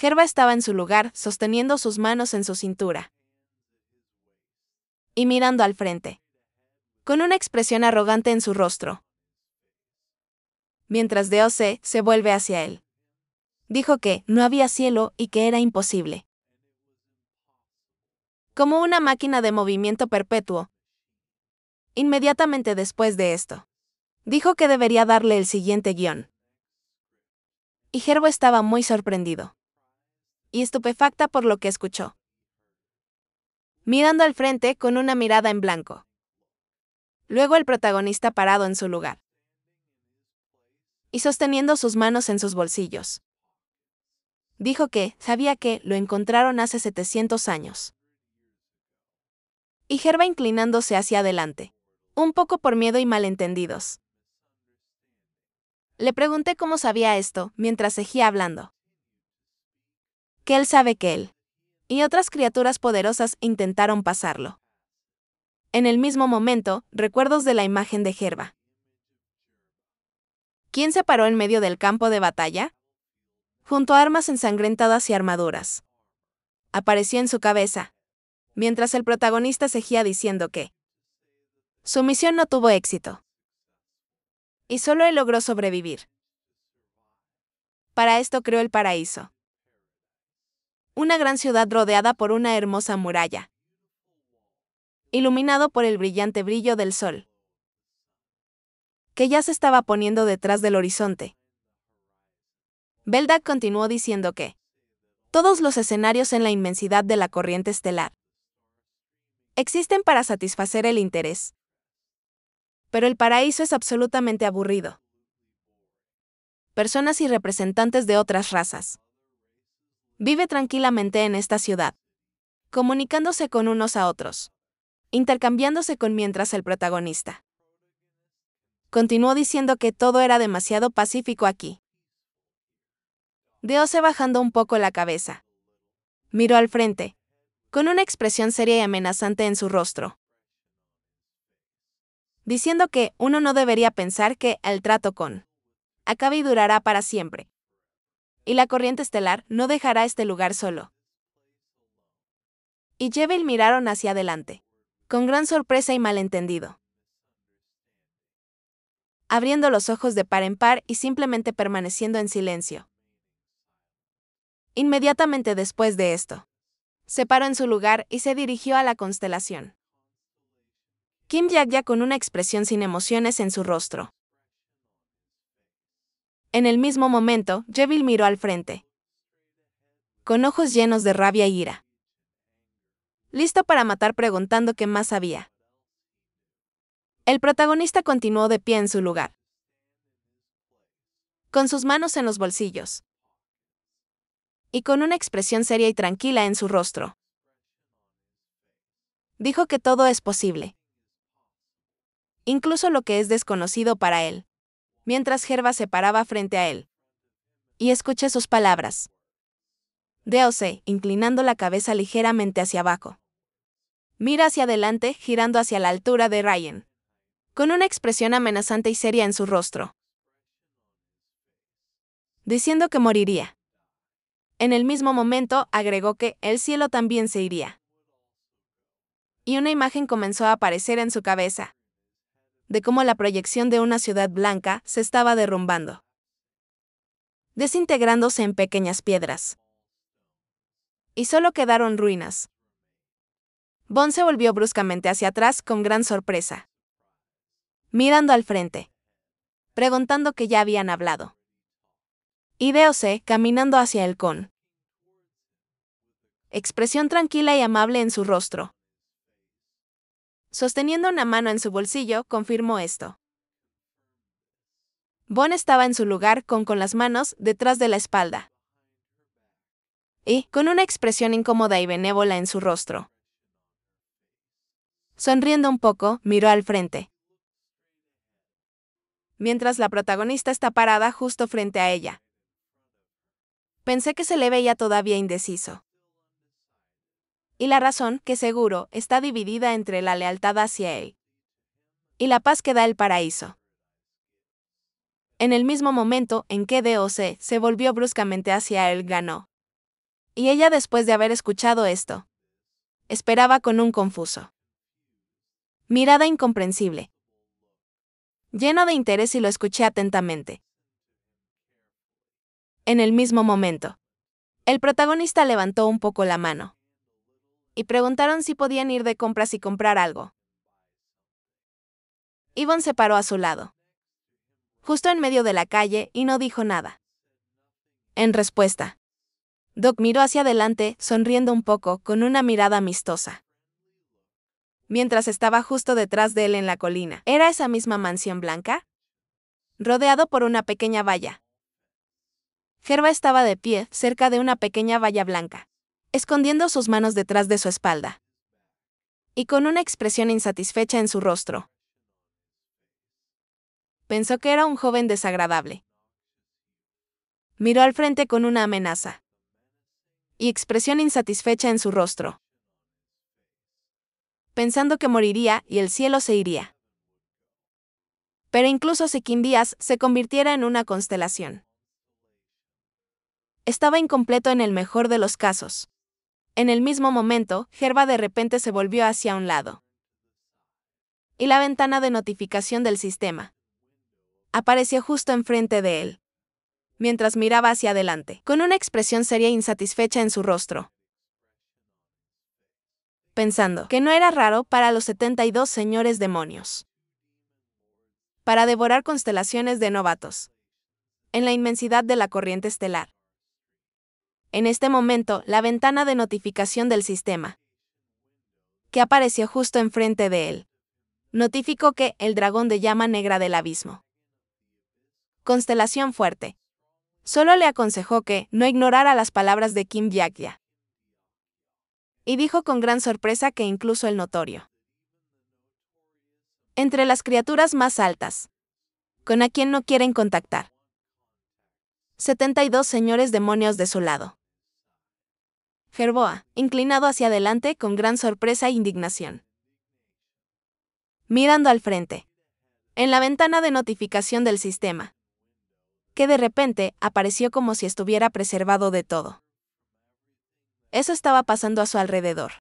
Gerva estaba en su lugar, sosteniendo sus manos en su cintura y mirando al frente, con una expresión arrogante en su rostro. Mientras DOC se vuelve hacia él. Dijo que no había cielo y que era imposible. Como una máquina de movimiento perpetuo. Inmediatamente después de esto, dijo que debería darle el siguiente guión. Y Gerva estaba muy sorprendido y estupefacta por lo que escuchó, mirando al frente con una mirada en blanco. Luego el protagonista parado en su lugar y sosteniendo sus manos en sus bolsillos. Dijo que sabía que lo encontraron hace 700 años. Y Gerva inclinándose hacia adelante, un poco por miedo y malentendidos. Le pregunté cómo sabía esto mientras seguía hablando. Que él sabe que él y otras criaturas poderosas intentaron pasarlo. En el mismo momento, recuerdos de la imagen de Gerva. ¿Quién se paró en medio del campo de batalla? Junto a armas ensangrentadas y armaduras. Apareció en su cabeza, mientras el protagonista seguía diciendo que su misión no tuvo éxito. Y solo él logró sobrevivir. Para esto creó el paraíso. Una gran ciudad rodeada por una hermosa muralla, iluminado por el brillante brillo del sol, que ya se estaba poniendo detrás del horizonte. Beldak continuó diciendo que todos los escenarios en la inmensidad de la corriente estelar existen para satisfacer el interés. Pero el paraíso es absolutamente aburrido. Personas y representantes de otras razas. Vive tranquilamente en esta ciudad, comunicándose con unos a otros, intercambiándose con mientras el protagonista continuó diciendo que todo era demasiado pacífico aquí. DOC bajando un poco la cabeza. Miró al frente, con una expresión seria y amenazante en su rostro, diciendo que uno no debería pensar que el trato con acabe y durará para siempre. Y la corriente estelar no dejará este lugar solo. Y Jebel miraron hacia adelante, con gran sorpresa y malentendido, abriendo los ojos de par en par y simplemente permaneciendo en silencio. Inmediatamente después de esto, se paró en su lugar y se dirigió a la constelación. Kim Yagya con una expresión sin emociones en su rostro. En el mismo momento, Jebel miró al frente, con ojos llenos de rabia y ira, listo para matar preguntando qué más había. El protagonista continuó de pie en su lugar, con sus manos en los bolsillos, y con una expresión seria y tranquila en su rostro. Dijo que todo es posible, incluso lo que es desconocido para él, mientras Gerva se paraba frente a él. Y escuché sus palabras. DOC, inclinando la cabeza ligeramente hacia abajo. Mira hacia adelante, girando hacia la altura de Ryan, con una expresión amenazante y seria en su rostro, diciendo que moriría. En el mismo momento, agregó que el cielo también se iría. Y una imagen comenzó a aparecer en su cabeza, de cómo la proyección de una ciudad blanca se estaba derrumbando, desintegrándose en pequeñas piedras. Y solo quedaron ruinas. Bond se volvió bruscamente hacia atrás con gran sorpresa, mirando al frente, preguntando que ya habían hablado. Y DOC caminando hacia él con expresión tranquila y amable en su rostro. Sosteniendo una mano en su bolsillo, confirmó esto. Bond estaba en su lugar con las manos detrás de la espalda. Y, con una expresión incómoda y benévola en su rostro. Sonriendo un poco, miró al frente, mientras la protagonista está parada justo frente a ella. Pensé que se le veía todavía indeciso. Y la razón, que seguro, está dividida entre la lealtad hacia él y la paz que da el paraíso. En el mismo momento en que DOC se volvió bruscamente hacia él, ganó. Y ella, después de haber escuchado esto, esperaba con un confuso mirada incomprensible, lleno de interés, y lo escuché atentamente. En el mismo momento, el protagonista levantó un poco la mano y preguntaron si podían ir de compras y comprar algo. Yvonne se paró a su lado, justo en medio de la calle, y no dijo nada. En respuesta, Doc miró hacia adelante, sonriendo un poco, con una mirada amistosa. Mientras estaba justo detrás de él en la colina. ¿Era esa misma mansión blanca? Rodeado por una pequeña valla. Gerva estaba de pie, cerca de una pequeña valla blanca, escondiendo sus manos detrás de su espalda, y con una expresión insatisfecha en su rostro. Pensó que era un joven desagradable. Miró al frente con una amenaza y expresión insatisfecha en su rostro, pensando que moriría y el cielo se iría. Pero incluso si Kim Díaz se convirtiera en una constelación, estaba incompleto en el mejor de los casos. En el mismo momento, Gerva de repente se volvió hacia un lado, y la ventana de notificación del sistema apareció justo enfrente de él, mientras miraba hacia adelante, con una expresión seria e insatisfecha en su rostro, pensando que no era raro para los 72 señores demonios para devorar constelaciones de novatos en la inmensidad de la corriente estelar. En este momento, la ventana de notificación del sistema, que apareció justo enfrente de él, notificó que el dragón de llama negra del abismo, constelación fuerte, solo le aconsejó que no ignorara las palabras de Kim Byakya. Y dijo con gran sorpresa que incluso el notorio, entre las criaturas más altas, con a quien no quieren contactar, 72 señores demonios de su lado. Gerboa, inclinado hacia adelante con gran sorpresa e indignación, mirando al frente, en la ventana de notificación del sistema, que de repente apareció como si estuviera preservado de todo. Eso estaba pasando a su alrededor.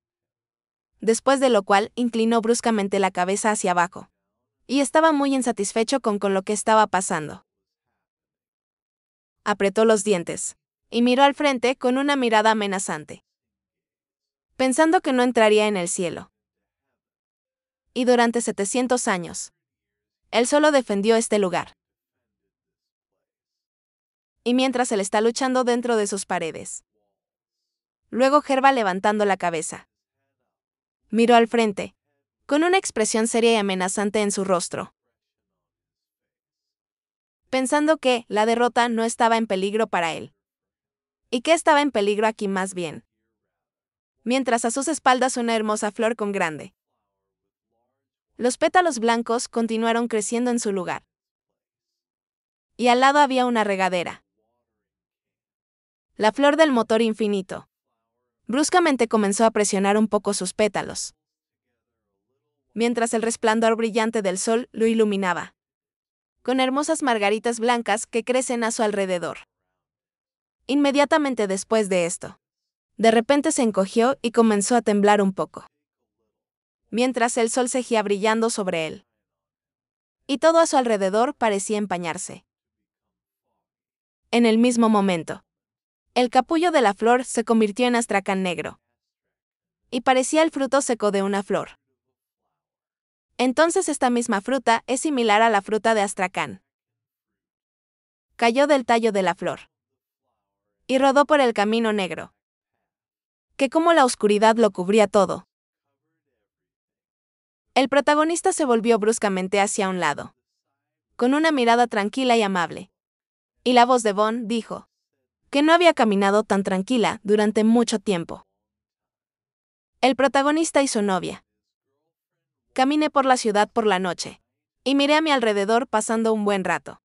Después de lo cual, inclinó bruscamente la cabeza hacia abajo, y estaba muy insatisfecho con lo que estaba pasando. Apretó los dientes y miró al frente con una mirada amenazante, pensando que no entraría en el cielo. Y durante 700 años, él solo defendió este lugar. Y mientras él está luchando dentro de sus paredes. Luego Gerva, levantando la cabeza, miró al frente, con una expresión seria y amenazante en su rostro, pensando que la derrota no estaba en peligro para él. ¿Y qué estaba en peligro aquí más bien? Mientras a sus espaldas una hermosa flor con grande. Los pétalos blancos continuaron creciendo en su lugar. Y al lado había una regadera. La flor del motor infinito. Bruscamente comenzó a presionar un poco sus pétalos, mientras el resplandor brillante del sol lo iluminaba, con hermosas margaritas blancas que crecen a su alrededor. Inmediatamente después de esto, de repente se encogió y comenzó a temblar un poco, mientras el sol seguía brillando sobre él. Y todo a su alrededor parecía empañarse. En el mismo momento, el capullo de la flor se convirtió en astracán negro, y parecía el fruto seco de una flor. Entonces esta misma fruta es similar a la fruta de astracán. Cayó del tallo de la flor y rodó por el camino negro, que como la oscuridad lo cubría todo. El protagonista se volvió bruscamente hacia un lado, con una mirada tranquila y amable. Y la voz de Von dijo que no había caminado tan tranquila durante mucho tiempo. El protagonista y su novia. Caminé por la ciudad por la noche, y miré a mi alrededor pasando un buen rato.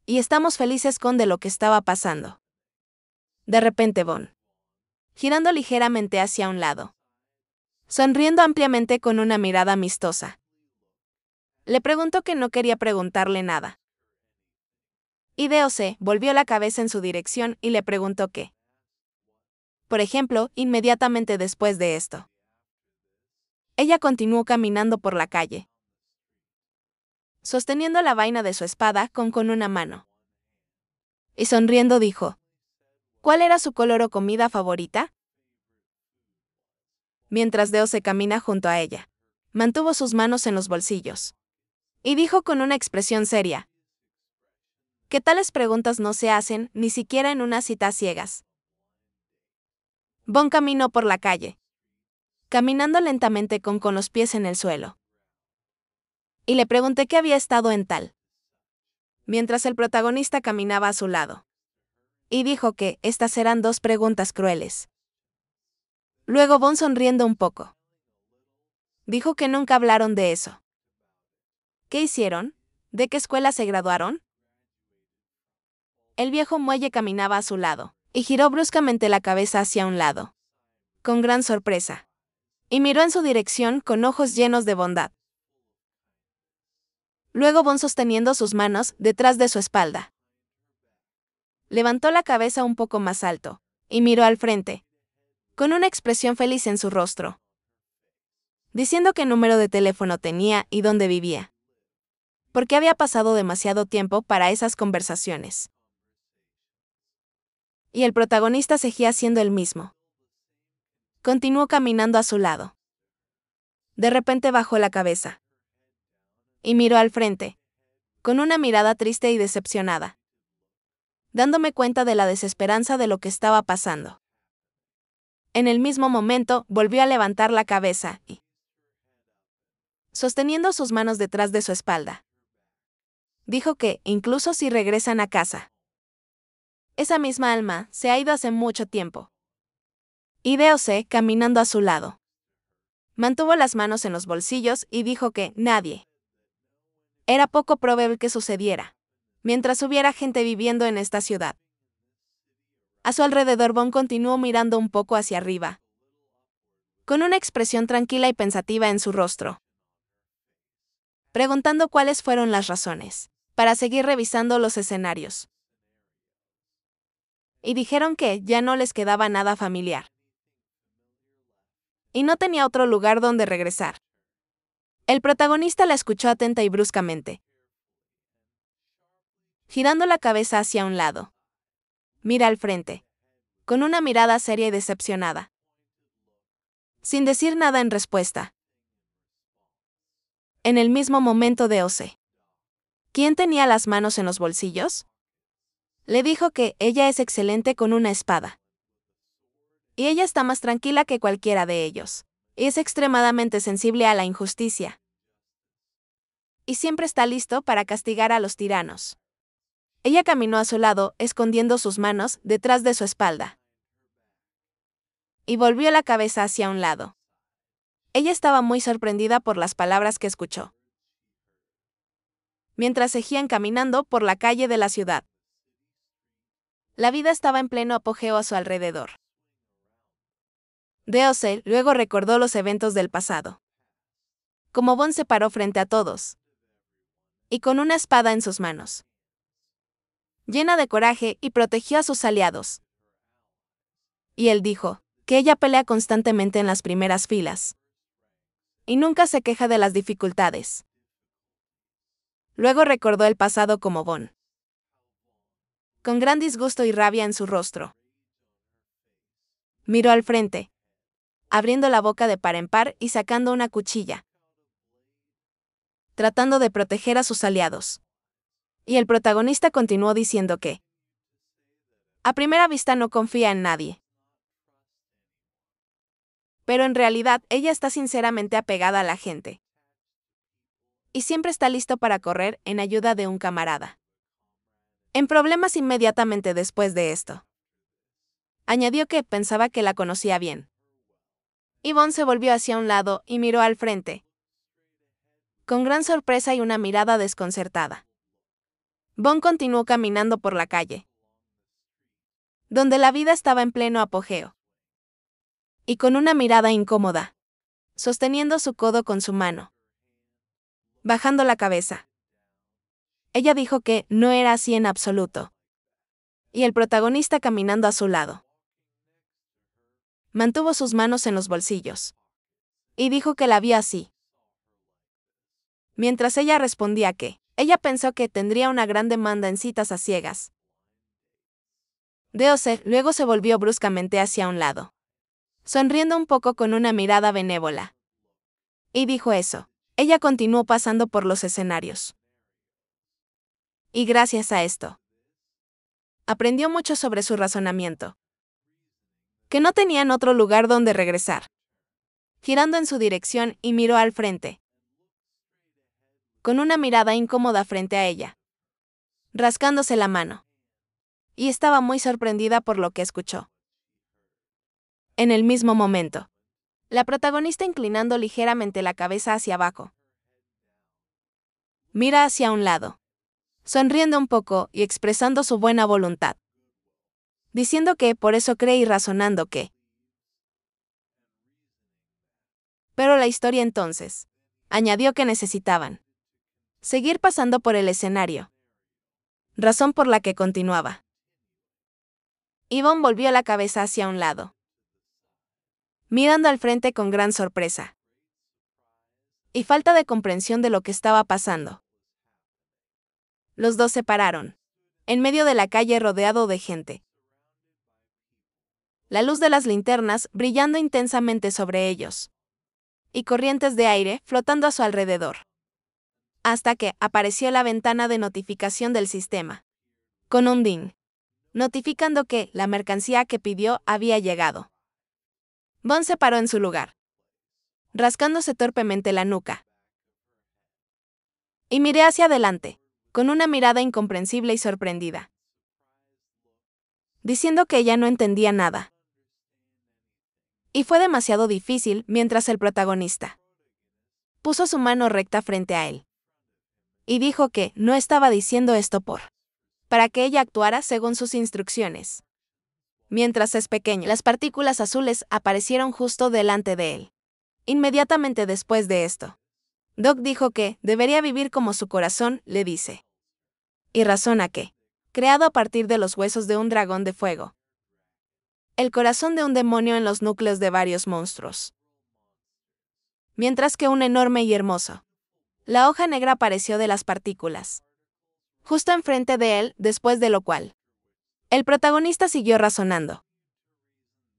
Y estamos felices con de lo que estaba pasando. De repente Von, girando ligeramente hacia un lado, sonriendo ampliamente con una mirada amistosa, le preguntó que no quería preguntarle nada. Y Deo se volvió la cabeza en su dirección y le preguntó qué Por ejemplo, inmediatamente después de esto. Ella continuó caminando por la calle, sosteniendo la vaina de su espada con una mano. Y sonriendo dijo, ¿cuál era su color o comida favorita? Mientras Deo se camina junto a ella, mantuvo sus manos en los bolsillos. Y dijo con una expresión seria, que tales preguntas no se hacen ni siquiera en una cita a ciegas. Bon caminó por la calle, caminando lentamente con los pies en el suelo. Y le pregunté qué había estado en tal, mientras el protagonista caminaba a su lado. Y dijo que estas eran 2 preguntas crueles. Luego Bon, sonriendo un poco, dijo que nunca hablaron de eso. ¿Qué hicieron? ¿De qué escuela se graduaron? El viejo muelle caminaba a su lado, y giró bruscamente la cabeza hacia un lado, con gran sorpresa, y miró en su dirección con ojos llenos de bondad. Luego Bon, sosteniendo sus manos detrás de su espalda, levantó la cabeza un poco más alto, y miró al frente, con una expresión feliz en su rostro, diciendo qué número de teléfono tenía y dónde vivía, porque había pasado demasiado tiempo para esas conversaciones. Y el protagonista seguía siendo el mismo. Continuó caminando a su lado. De repente bajó la cabeza y miró al frente, con una mirada triste y decepcionada, dándome cuenta de la desesperanza de lo que estaba pasando. En el mismo momento, volvió a levantar la cabeza y, sosteniendo sus manos detrás de su espalda, dijo que, incluso si regresan a casa, esa misma alma se ha ido hace mucho tiempo. Y Deose, caminando a su lado, mantuvo las manos en los bolsillos y dijo que nadie. Era poco probable que sucediera, mientras hubiera gente viviendo en esta ciudad. A su alrededor, Bon continuó mirando un poco hacia arriba, con una expresión tranquila y pensativa en su rostro, preguntando cuáles fueron las razones para seguir revisando los escenarios. Y dijeron que ya no les quedaba nada familiar. Y no tenía otro lugar donde regresar. El protagonista la escuchó atenta y bruscamente, girando la cabeza hacia un lado. Mira al frente, con una mirada seria y decepcionada, sin decir nada en respuesta. En el mismo momento Deose, ¿quién tenía las manos en los bolsillos? Le dijo que ella es excelente con una espada. Y ella está más tranquila que cualquiera de ellos. Y es extremadamente sensible a la injusticia. Y siempre está listo para castigar a los tiranos. Ella caminó a su lado, escondiendo sus manos detrás de su espalda. Y volvió la cabeza hacia un lado. Ella estaba muy sorprendida por las palabras que escuchó, mientras seguían caminando por la calle de la ciudad. La vida estaba en pleno apogeo a su alrededor. Deose luego recordó los eventos del pasado. Como Bon se paró frente a todos, y con una espada en sus manos, llena de coraje, y protegió a sus aliados. Y él dijo que ella pelea constantemente en las primeras filas, y nunca se queja de las dificultades. Luego recordó el pasado como Bon, con gran disgusto y rabia en su rostro. Miró al frente, abriendo la boca de par en par y sacando una cuchilla, tratando de proteger a sus aliados. Y el protagonista continuó diciendo que, a primera vista, no confía en nadie. Pero en realidad ella está sinceramente apegada a la gente. Y siempre está listo para correr en ayuda de un camarada. En problemas inmediatamente después de esto. Añadió que pensaba que la conocía bien. Y Bon se volvió hacia un lado y miró al frente, con gran sorpresa y una mirada desconcertada. Bon continuó caminando por la calle, donde la vida estaba en pleno apogeo. Y con una mirada incómoda, sosteniendo su codo con su mano, bajando la cabeza. Ella dijo que no era así en absoluto. Y el protagonista caminando a su lado, Mantuvo sus manos en los bolsillos. Y dijo que la vio así. Mientras ella respondía que, ella pensó que tendría una gran demanda en citas a ciegas. Deose luego se volvió bruscamente hacia un lado, sonriendo un poco con una mirada benévola. Y dijo eso. Ella continuó pasando por los escenarios. Y gracias a esto, aprendió mucho sobre su razonamiento. Que no tenían otro lugar donde regresar. Girando en su dirección y miró al frente, con una mirada incómoda frente a ella, rascándose la mano. Y estaba muy sorprendida por lo que escuchó. En el mismo momento, la protagonista inclinando ligeramente la cabeza hacia abajo, mira hacia un lado, sonriendo un poco y expresando su buena voluntad, diciendo que por eso cree y razonando que. Pero la historia entonces, añadió que necesitaban seguir pasando por el escenario, razón por la que continuaba. Yvonne volvió la cabeza hacia un lado, mirando al frente con gran sorpresa y falta de comprensión de lo que estaba pasando. Los dos se pararon, en medio de la calle rodeado de gente. La luz de las linternas brillando intensamente sobre ellos, y corrientes de aire flotando a su alrededor. Hasta que apareció la ventana de notificación del sistema, con un ding, notificando que la mercancía que pidió había llegado. Bond se paró en su lugar, rascándose torpemente la nuca. Y miré hacia adelante, con una mirada incomprensible y sorprendida, diciendo que ella no entendía nada. Y fue demasiado difícil mientras el protagonista puso su mano recta frente a él. Y dijo que no estaba diciendo esto para que ella actuara según sus instrucciones. Mientras es pequeño, las partículas azules aparecieron justo delante de él. Inmediatamente después de esto, Doc dijo que debería vivir como su corazón le dice. Y razona que, creado a partir de los huesos de un dragón de fuego, el corazón de un demonio en los núcleos de varios monstruos. Mientras que un enorme y hermoso, la hoja negra apareció de las partículas, justo enfrente de él, después de lo cual, el protagonista siguió razonando.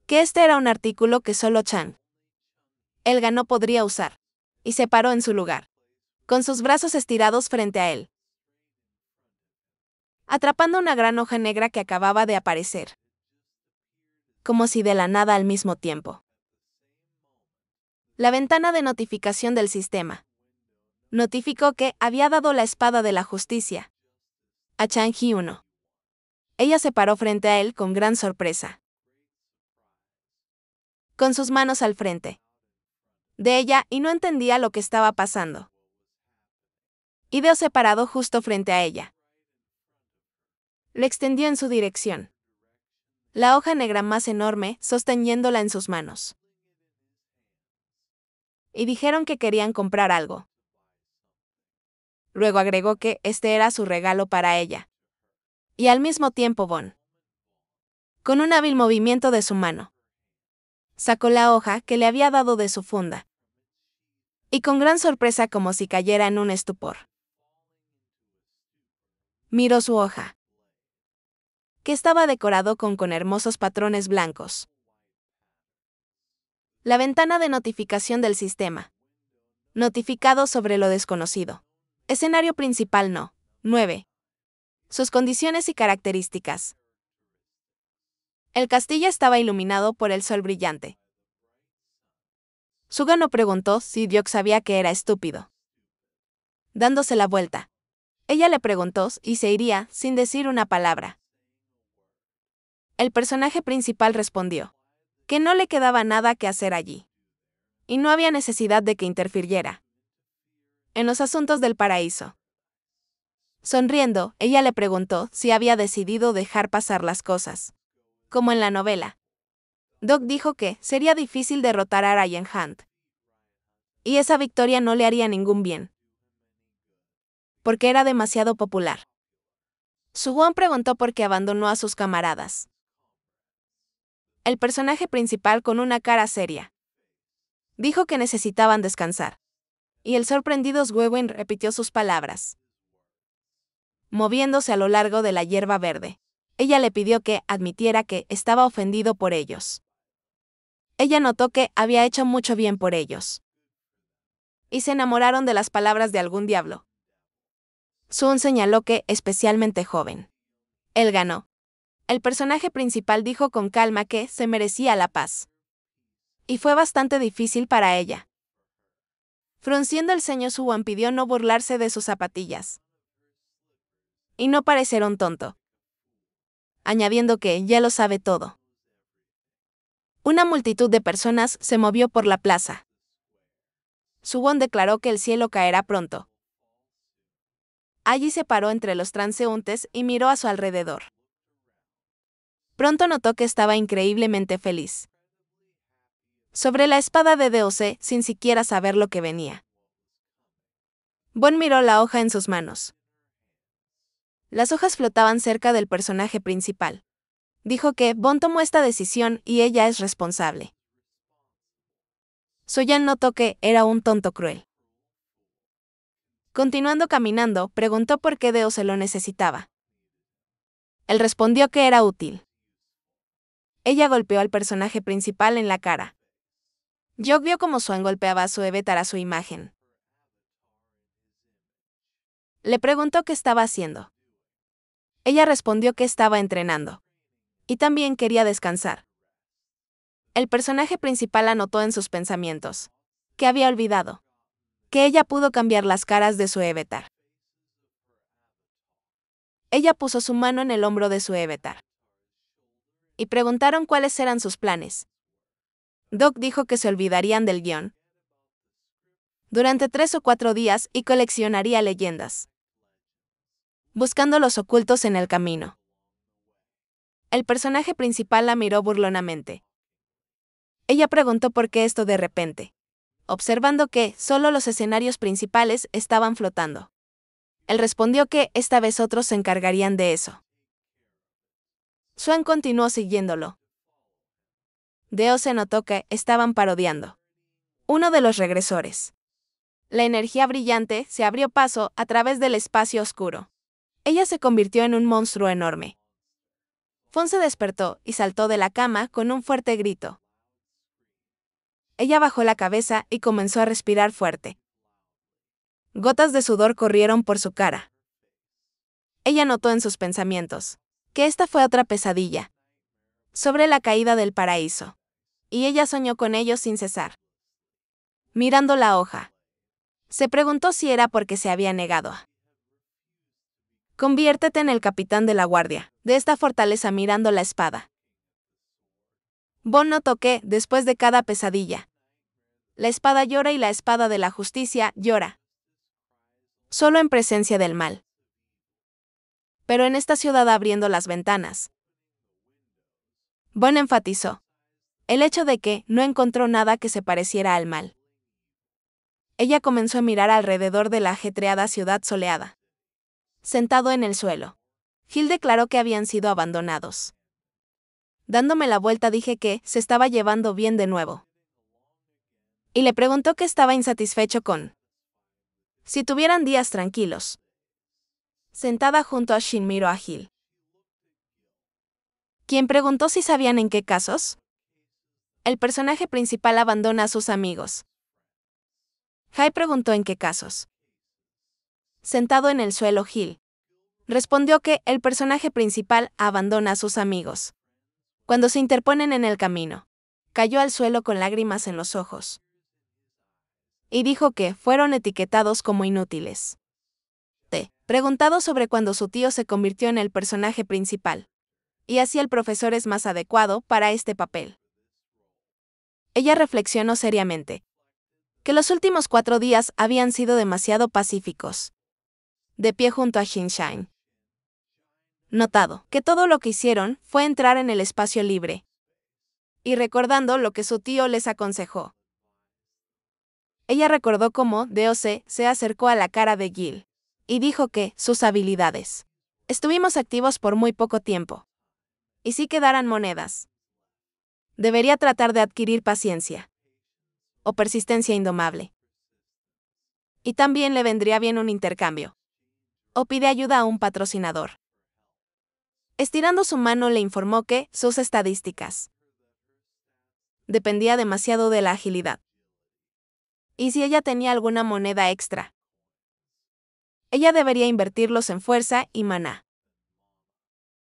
Que este era un artículo que solo Chan, Elga no podría usar, y se paró en su lugar, con sus brazos estirados frente a él, atrapando una gran hoja negra que acababa de aparecer, como si de la nada al mismo tiempo. La ventana de notificación del sistema notificó que había dado la espada de la justicia a Chang Ji-1. Ella se paró frente a él con gran sorpresa, con sus manos al frente de ella y no entendía lo que estaba pasando. Hideo se paró justo frente a ella. Lo extendió en su dirección, la hoja negra más enorme sosteniéndola en sus manos. Y dijeron que querían comprar algo. Luego agregó que este era su regalo para ella. Y al mismo tiempo Bond, con un hábil movimiento de su mano, sacó la hoja que le había dado de su funda. Y con gran sorpresa como si cayera en un estupor, miró su hoja, que estaba decorado con hermosos patrones blancos. La ventana de notificación del sistema. Notificado sobre lo desconocido. Escenario principal no. 9. Sus condiciones y características. El castillo estaba iluminado por el sol brillante. Sugano preguntó si Diok sabía que era estúpido. Dándose la vuelta, ella le preguntó y se iría sin decir una palabra. El personaje principal respondió que no le quedaba nada que hacer allí, y no había necesidad de que interfiriera en los asuntos del paraíso. Sonriendo, ella le preguntó si había decidido dejar pasar las cosas, como en la novela. Doc dijo que sería difícil derrotar a Ryan Hunt, y esa victoria no le haría ningún bien, porque era demasiado popular. Su-won preguntó por qué abandonó a sus camaradas. El personaje principal, con una cara seria, dijo que necesitaban descansar. Y el sorprendido Swewin repitió sus palabras, moviéndose a lo largo de la hierba verde. Ella le pidió que admitiera que estaba ofendido por ellos. Ella notó que había hecho mucho bien por ellos. Y se enamoraron de las palabras de algún diablo. Sun señaló que, especialmente joven. Él ganó. El personaje principal dijo con calma que se merecía la paz. Y fue bastante difícil para ella. Frunciendo el ceño, Suwon pidió no burlarse de sus zapatillas. Y no parecer un tonto. Añadiendo que ya lo sabe todo. Una multitud de personas se movió por la plaza. Suwon declaró que el cielo caerá pronto. Allí se paró entre los transeúntes y miró a su alrededor. Pronto notó que estaba increíblemente feliz. Sobre la espada de DOC, sin siquiera saber lo que venía. Bon miró la hoja en sus manos. Las hojas flotaban cerca del personaje principal. Dijo que Bon tomó esta decisión y ella es responsable. Soyan notó que era un tonto cruel. Continuando caminando, preguntó por qué Deo se lo necesitaba. Él respondió que era útil. Ella golpeó al personaje principal en la cara. Yok vio cómo Swan golpeaba a su avatar a su imagen. Le preguntó qué estaba haciendo. Ella respondió que estaba entrenando. Y también quería descansar. El personaje principal anotó en sus pensamientos que había olvidado que ella pudo cambiar las caras de su avatar. Ella puso su mano en el hombro de su avatar. Y preguntaron cuáles eran sus planes. Doc dijo que se olvidarían del guión durante 3 o 4 días y coleccionaría leyendas, buscando los ocultos en el camino. El personaje principal la miró burlonamente. Ella preguntó por qué esto de repente, observando que solo los escenarios principales estaban flotando. Él respondió que esta vez otros se encargarían de eso. Swan continuó siguiéndolo. Deo se notó que estaban parodiando uno de los regresores. La energía brillante se abrió paso a través del espacio oscuro. Ella se convirtió en un monstruo enorme. Fon se despertó y saltó de la cama con un fuerte grito. Ella bajó la cabeza y comenzó a respirar fuerte. Gotas de sudor corrieron por su cara. Ella notó en sus pensamientos que esta fue otra pesadilla sobre la caída del paraíso. Y ella soñó con ellos sin cesar. Mirando la hoja, se preguntó si era porque se había negado a conviértete en el capitán de la guardia de esta fortaleza mirando la espada. Bon notó que, después de cada pesadilla, la espada llora y la espada de la justicia llora. Solo en presencia del mal. Pero en esta ciudad abriendo las ventanas. Bon enfatizó el hecho de que no encontró nada que se pareciera al mal. Ella comenzó a mirar alrededor de la ajetreada ciudad soleada. Sentado en el suelo, Gil declaró que habían sido abandonados. Dándome la vuelta dije que se estaba llevando bien de nuevo. Y le preguntó que estaba insatisfecho con si tuvieran días tranquilos. Sentada junto a Shin miró a Gil, quien preguntó si sabían en qué casos el personaje principal abandona a sus amigos. Hai preguntó en qué casos. Sentado en el suelo, Gil respondió que el personaje principal abandona a sus amigos cuando se interponen en el camino. Cayó al suelo con lágrimas en los ojos. Y dijo que fueron etiquetados como inútiles. Preguntado sobre cuando su tío se convirtió en el personaje principal. Y así el profesor es más adecuado para este papel. Ella reflexionó seriamente que los últimos 4 días habían sido demasiado pacíficos. De pie junto a Shin-Shine. Notado que todo lo que hicieron fue entrar en el espacio libre. Y recordando lo que su tío les aconsejó. Ella recordó cómo DOC se acercó a la cara de Gil. Y dijo que sus habilidades. Estuvimos activos por muy poco tiempo. Y si quedaran monedas. Debería tratar de adquirir paciencia o persistencia indomable. Y también le vendría bien un intercambio. O pide ayuda a un patrocinador. Estirando su mano le informó que sus estadísticas dependía demasiado de la agilidad. Y si ella tenía alguna moneda extra, ella debería invertirlos en fuerza y maná.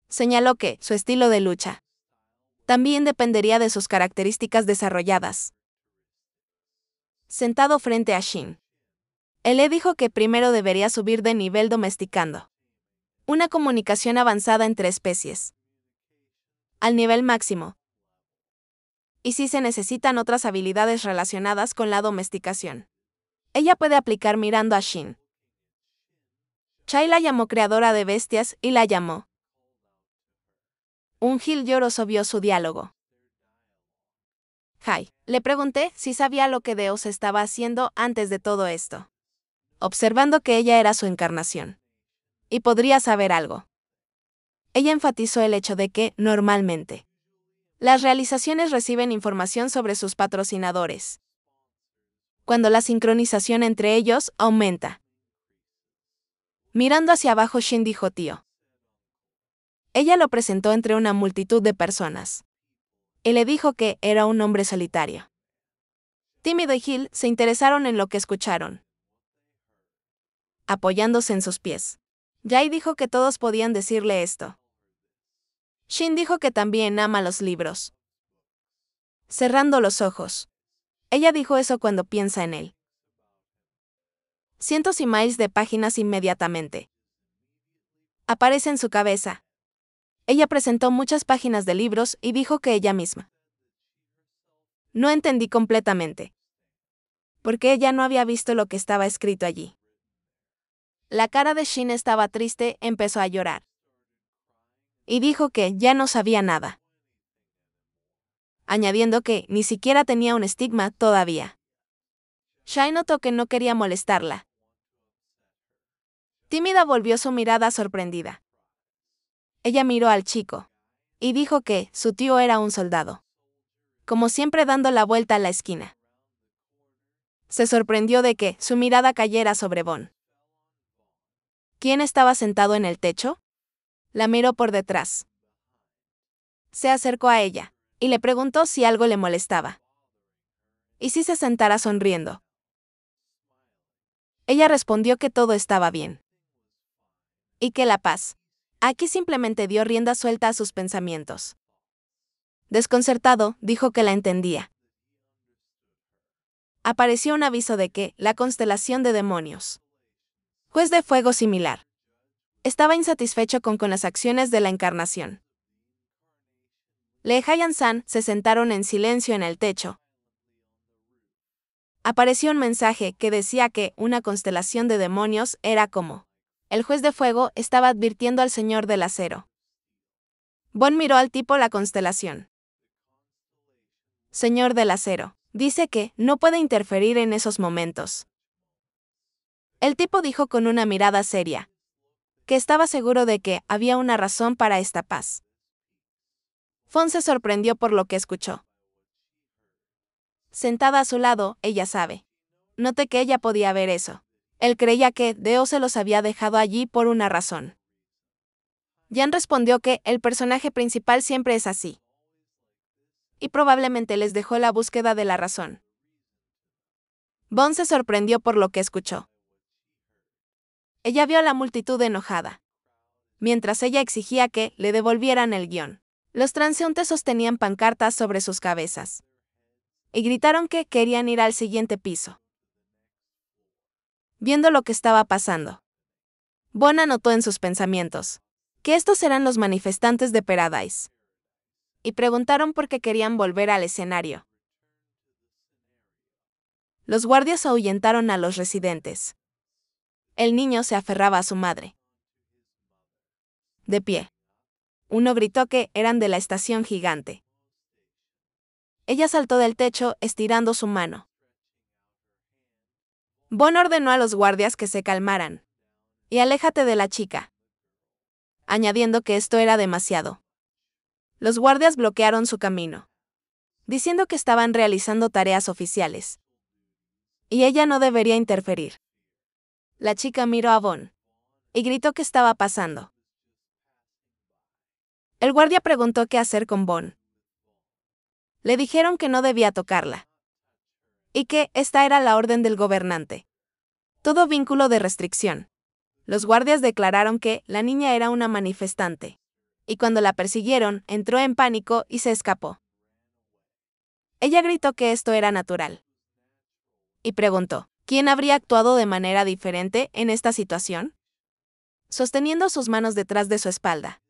Señaló que su estilo de lucha también dependería de sus características desarrolladas. Sentado frente a Shin, él le dijo que primero debería subir de nivel domesticando una comunicación avanzada entre especies al nivel máximo. Y si se necesitan otras habilidades relacionadas con la domesticación, ella puede aplicar mirando a Shin. Chai la llamó creadora de bestias y la llamó. Un Gil lloroso vio su diálogo. Hai, le pregunté si sabía lo que Deos estaba haciendo antes de todo esto, observando que ella era su encarnación. Y podría saber algo. Ella enfatizó el hecho de que, normalmente, las realizaciones reciben información sobre sus patrocinadores cuando la sincronización entre ellos aumenta. Mirando hacia abajo, Shin dijo tío. Ella lo presentó entre una multitud de personas. Y le dijo que era un hombre solitario. Tímido y Gil se interesaron en lo que escucharon, apoyándose en sus pies. Jai dijo que todos podían decirle esto. Shin dijo que también ama los libros. Cerrando los ojos. Ella dijo eso cuando piensa en él. Cientos y miles de páginas inmediatamente aparece en su cabeza. Ella presentó muchas páginas de libros y dijo que ella misma. No entendí completamente, porque ella no había visto lo que estaba escrito allí. La cara de Shin estaba triste, empezó a llorar. Y dijo que ya no sabía nada, añadiendo que ni siquiera tenía un estigma todavía. Shai notó que no quería molestarla. Tímida volvió su mirada sorprendida. Ella miró al chico y dijo que su tío era un soldado, como siempre dando la vuelta a la esquina. Se sorprendió de que su mirada cayera sobre Bon. ¿Quién estaba sentado en el techo? La miró por detrás. Se acercó a ella y le preguntó si algo le molestaba. ¿Y si se sentara sonriendo? Ella respondió que todo estaba bien. Y que la paz. Aquí simplemente dio rienda suelta a sus pensamientos. Desconcertado, dijo que la entendía. Apareció un aviso de que la constelación de demonios, juez de fuego similar, estaba insatisfecho con las acciones de la encarnación. Le Hayan-san se sentaron en silencio en el techo. Apareció un mensaje que decía que una constelación de demonios era como el juez de fuego estaba advirtiendo al señor del acero. Bon miró al tipo la constelación. Señor del acero, dice que no puede interferir en esos momentos. El tipo dijo con una mirada seria que estaba seguro de que había una razón para esta paz. Fon se sorprendió por lo que escuchó. Sentada a su lado, ella sabe. Noté que ella podía ver eso. Él creía que Deo se los había dejado allí por una razón. Jan respondió que el personaje principal siempre es así. Y probablemente les dejó la búsqueda de la razón. Bon se sorprendió por lo que escuchó. Ella vio a la multitud enojada. Mientras ella exigía que le devolvieran el guión, los transeúntes sostenían pancartas sobre sus cabezas. Y gritaron que querían ir al siguiente piso. Viendo lo que estaba pasando, Bon anotó en sus pensamientos que estos eran los manifestantes de Paradise. Y preguntaron por qué querían volver al escenario. Los guardias ahuyentaron a los residentes. El niño se aferraba a su madre. De pie. Uno gritó que eran de la estación gigante. Ella saltó del techo estirando su mano. Bon ordenó a los guardias que se calmaran. Y aléjate de la chica. Añadiendo que esto era demasiado. Los guardias bloquearon su camino. diciendo que estaban realizando tareas oficiales. Y ella no debería interferir. La chica miró a Vaughn y gritó qué estaba pasando. El guardia preguntó qué hacer con Vaughn. Le dijeron que no debía tocarla. Y que esta era la orden del gobernante. Todo vínculo de restricción. Los guardias declararon que la niña era una manifestante. Y cuando la persiguieron, entró en pánico y se escapó. Ella gritó que esto era natural. Y preguntó, ¿quién habría actuado de manera diferente en esta situación? Sosteniendo sus manos detrás de su espalda.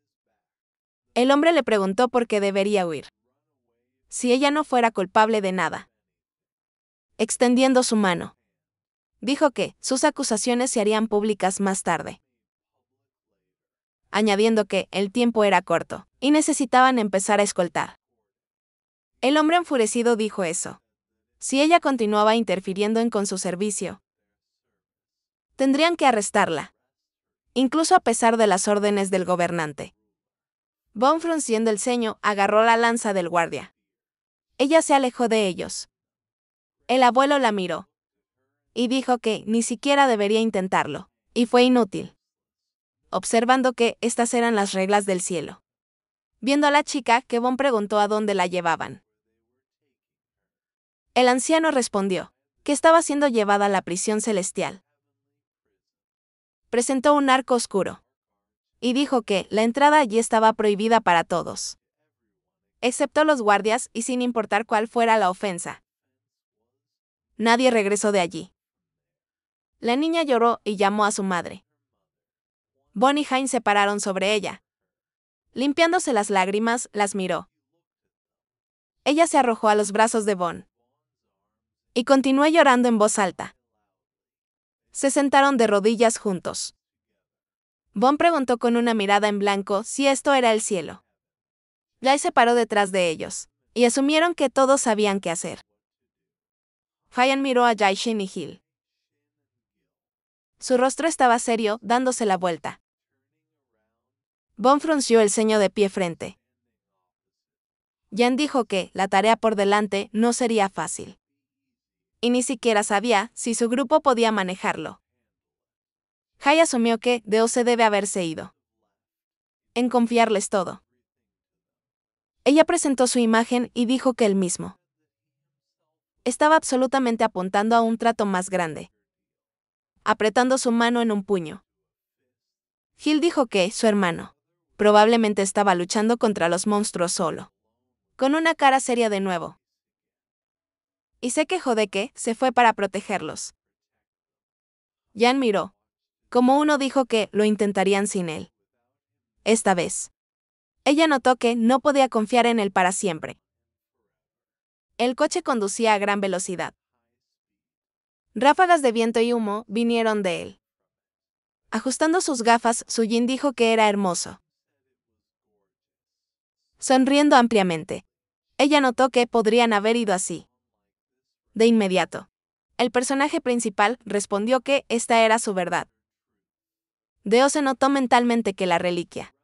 El hombre le preguntó por qué debería huir. Si ella no fuera culpable de nada. Extendiendo su mano. Dijo que sus acusaciones se harían públicas más tarde. Añadiendo que el tiempo era corto y necesitaban empezar a escoltar. El hombre enfurecido dijo eso. Si ella continuaba interfiriendo con su servicio, tendrían que arrestarla, incluso a pesar de las órdenes del gobernante. Vaughn, frunciendo el ceño, agarró la lanza del guardia. Ella se alejó de ellos. El abuelo la miró y dijo que ni siquiera debería intentarlo, y fue inútil. Observando que estas eran las reglas del cielo. Viendo a la chica, que Vaughn preguntó a dónde la llevaban. El anciano respondió que estaba siendo llevada a la prisión celestial. Presentó un arco oscuro y dijo que la entrada allí estaba prohibida para todos, excepto los guardias, y sin importar cuál fuera la ofensa. Nadie regresó de allí. La niña lloró y llamó a su madre. Vaughn y Hein se pararon sobre ella. Limpiándose las lágrimas, las miró. Ella se arrojó a los brazos de Vaughn y continuó llorando en voz alta. Se sentaron de rodillas juntos. Vaughn preguntó con una mirada en blanco si esto era el cielo. Guy se paró detrás de ellos, y asumieron que todos sabían qué hacer. Ryan miró a Jai, Shin y Gil. Su rostro estaba serio, dándose la vuelta. Vaughn frunció el ceño de pie frente. Jan dijo que la tarea por delante no sería fácil. Y ni siquiera sabía si su grupo podía manejarlo. Jai asumió que Deo se debe haberse ido. En confiarles todo. Ella presentó su imagen y dijo que él mismo estaba absolutamente apuntando a un trato más grande, apretando su mano en un puño. Gil dijo que su hermano probablemente estaba luchando contra los monstruos solo, con una cara seria de nuevo. Y se quejó de que se fue para protegerlos. Jan miró, como uno dijo que lo intentarían sin él. Esta vez, ella notó que no podía confiar en él para siempre. El coche conducía a gran velocidad. Ráfagas de viento y humo vinieron de él. Ajustando sus gafas, Sujin dijo que era hermoso. Sonriendo ampliamente, ella notó que podrían haber ido así. De inmediato, el personaje principal respondió que esta era su verdad. Deo se notó mentalmente que la reliquia